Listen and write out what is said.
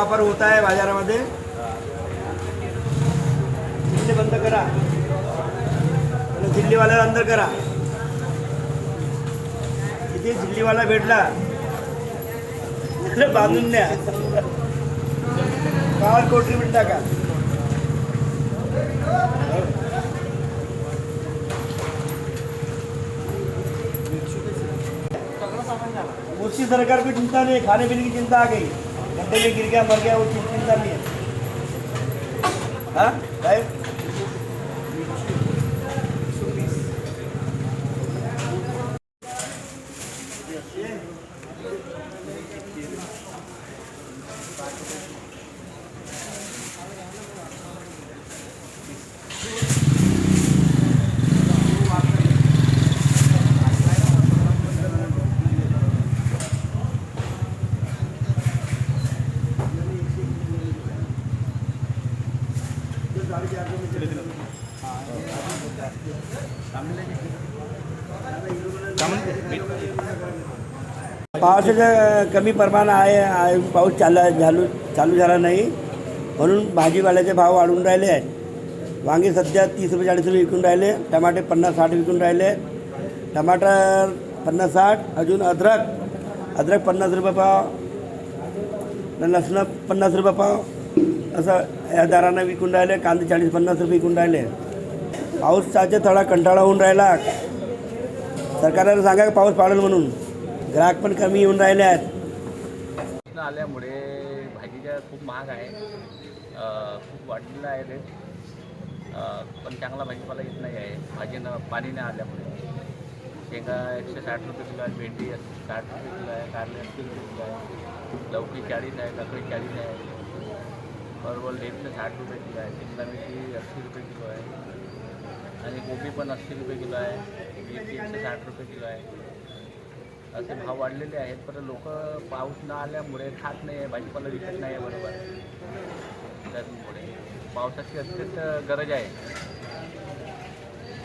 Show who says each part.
Speaker 1: वापर होत आहे बाजारामध्ये. इथे बंद करा, दिल्लीवाल्याला अंदर करा. इथे दिल्लीवाला भेटला बांधून द्या, गावात कोटरी मिळून टाका. मोदी सरकार की चिंता नहीं है, खाने पीने की चिंता आ गई. गड्ढे में गिर गया मर गया वो चिंता नहीं है. हाँ साहेब, पावसाचं कमी प्रमाण आहे. पाऊस चालू झाला नाही म्हणून भाजीपाल्याचे भाव वाढून राहिले आहेत. वांगे सध्या 30 रुपये 40 रुपये विकून राहिले. टमाटे 50-60 विकून राहिले. टमाटर 50-60. अजून अद्रक 50 रुपये पाव, लसण 50 रुपये पाव असं या दरानं विकून राहिले. कांदे 40-50 रुपये विकून राहिले. पाऊसाचा थोडा कंटाळा होऊन राहिला. सरकारला सांगा पाऊस पाडेल म्हणून. ग्राहक पण कमी येऊन राहिले आहेत.
Speaker 2: आल्यामुळे भाजीच्या खूप महाग आहे, खूप वाढलेला आहे रेट. पण चांगला भाजीपाला येत नाही आहे भाजीनं पाणी नाही आल्यामुळे. शेंगा 160 रुपये किलो आहे, भेंडी 60 रुपये किलो आहे, कारले 80 रुपये किलो आहे, लौकी 40 आहे, ककडी 40 आहे, परवल 160 रुपये किलो आहे, शिमला मिरची 80 रुपये किलो आहे आणि गोबी पण 80 रुपये किलो आहे, मिरची 160 रुपये किलो आहे. असे भाव वाढलेले आहेत. पण लोक पाऊस न आल्यामुळे खात नाही आहे, भाजीपाला विकत नाही आहे बरोबर. त्यामुळे पावसाची अत्यंत गरज आहे.